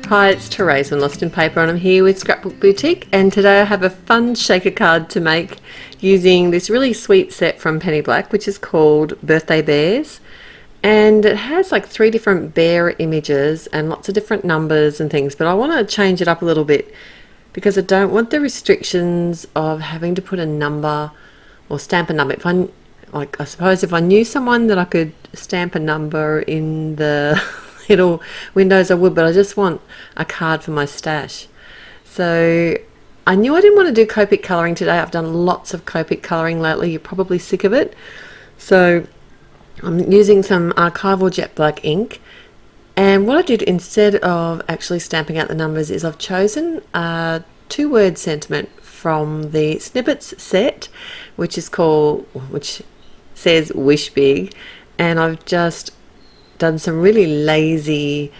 Hi, it's Therese from Lostinpaper and I'm here with Scrapbook Boutique, and today I have a fun shaker card to make using this really sweet set from Penny Black, which is called Birthday Bears, and it has like 3 different bear images and lots of different numbers and things, but I want to change it up a little bit because I don't want the restrictions of having to put a number or stamp a number. I suppose if I knew someone that I could stamp a number in the little windows I would, but I just want a card for my stash. So I knew I didn't want to do Copic colouring today. I've done lots of Copic colouring lately. You're probably sick of it. So I'm using some archival jet black ink, and what I did instead of actually stamping out the numbers is I've chosen a 2-word sentiment from the Snippets set, which says wish big, and I've just done some really lazy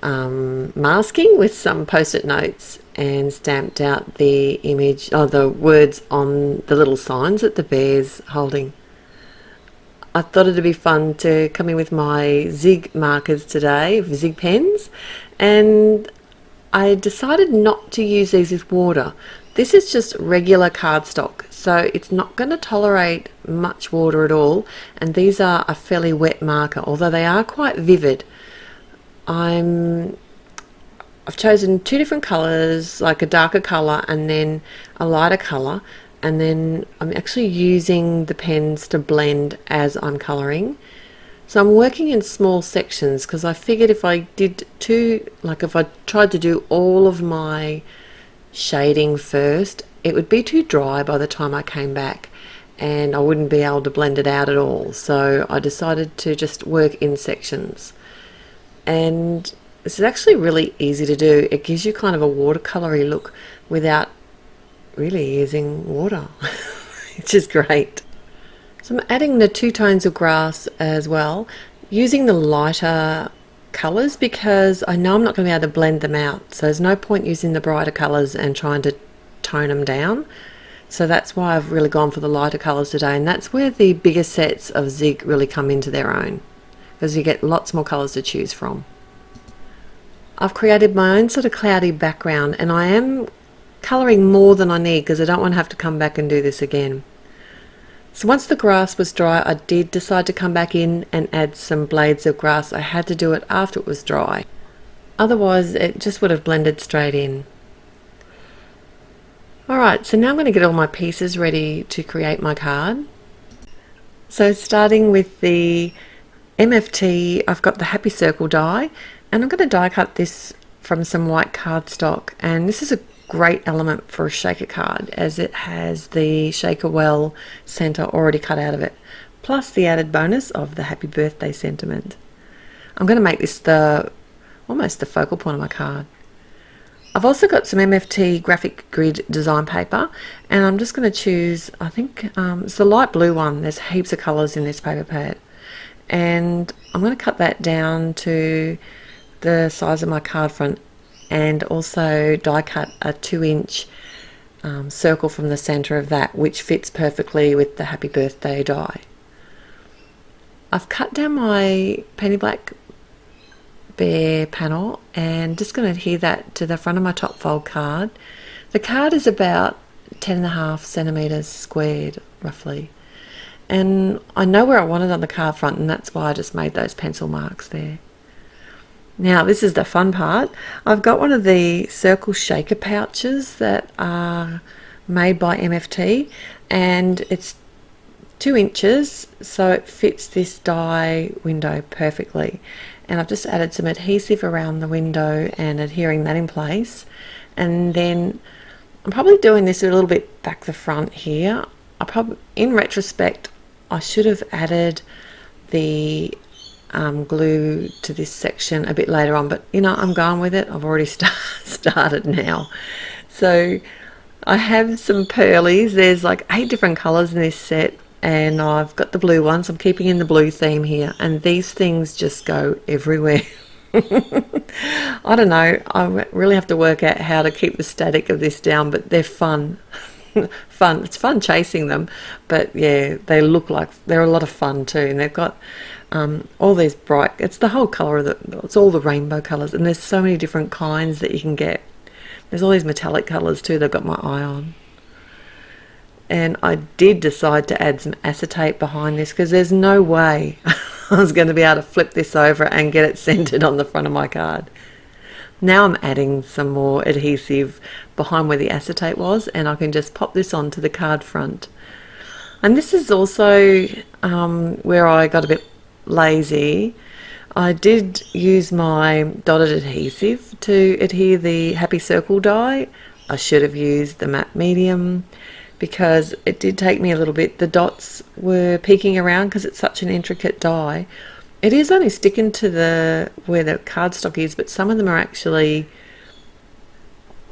masking with some post-it notes and stamped out the image or the words on the little signs that the bear's holding. I thought it'd be fun to come in with my Zig markers today, Zig pens, and I decided not to use these with water. This is just regular cardstock, so it's not going to tolerate much water at all, and these are a fairly wet marker, although they are quite vivid. I've chosen 2 different colours, like a darker colour and then a lighter colour, and then I'm actually using the pens to blend as I'm colouring. So I'm working in small sections because I figured if I did if I tried to do all of my shading first, it would be too dry by the time I came back and I wouldn't be able to blend it out at all. So I decided to just work in sections, and this is actually really easy to do. It gives you kind of a watercolory look without really using water which is great. So I'm adding the 2 tones of grass as well, using the lighter colours because I know I'm not going to be able to blend them out, so there's no point using the brighter colours and trying to tone them down. So that's why I've really gone for the lighter colours today, and that's where the bigger sets of Zig really come into their own, because you get lots more colours to choose from. I've created my own sort of cloudy background, and I am colouring more than I need because I don't want to have to come back and do this again. So once the grass was dry, I did decide to come back in and add some blades of grass. I had to do it after it was dry, otherwise it just would have blended straight in. Alright, so now I'm going to get all my pieces ready to create my card. So starting with the MFT, I've got the Happy Circle die, and I'm going to die cut this from some white cardstock, and this is a great element for a shaker card as it has the shaker well center already cut out of it, plus the added bonus of the happy birthday sentiment. I'm going to make this almost the focal point of my card. I've also got some MFT graphic grid design paper, and I'm just going to choose, I think it's the light blue one. There's heaps of colors in this paper pad, and I'm going to cut that down to the size of my card front, and also die cut a 2-inch circle from the center of that, which fits perfectly with the happy birthday die. I've cut down my Penny Black bear panel and just going to adhere that to the front of my top fold card. The card is about 10.5 centimeters squared roughly, and I know where I want it on the card front, and that's why I just made those pencil marks there. Now this is the fun part. I've got one of the circle shaker pouches that are made by MFT, and it's 2 inches, so it fits this die window perfectly. And I've just added some adhesive around the window and adhering that in place. And then I'm probably doing this a little bit back the front here. In retrospect, I should have added the glue to this section a bit later on, but you know, I'm going with it. I've already started now. So I have some pearlies. There's like 8 different colors in this set, and I've got the blue ones. I'm keeping in the blue theme here, and these things just go everywhere. I don't know, I really have to work out how to keep the static of this down, but they're fun. fun. It's fun chasing them, but yeah, they look like they're a lot of fun too. And they've got all these bright. It's the whole color of it's all the rainbow colors, and there's so many different kinds that you can get. There's all these metallic colors too. They've got my eye on. And I did decide to add some acetate behind this because there's no way I was going to be able to flip this over and get it centered on the front of my card. Now I'm adding some more adhesive behind where the acetate was, and I can just pop this onto the card front. And this is also where I got a bit lazy. I did use my dotted adhesive to adhere the happy circle die. I should have used the matte medium, because it did take me a little bit. The dots were peeking around because it's such an intricate die. It is only sticking to where the cardstock is, but some of them are actually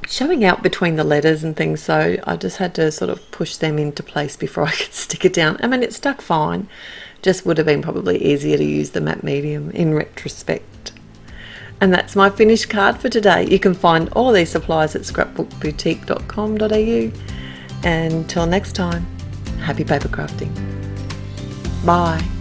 showing out between the letters and things, so I just had to sort of push them into place before I could stick it down. I mean, it stuck fine, just would have been probably easier to use the matte medium in retrospect. And that's my finished card for today. You can find all these supplies at scrapbookboutique.com.au. And until next time, happy paper crafting. Bye.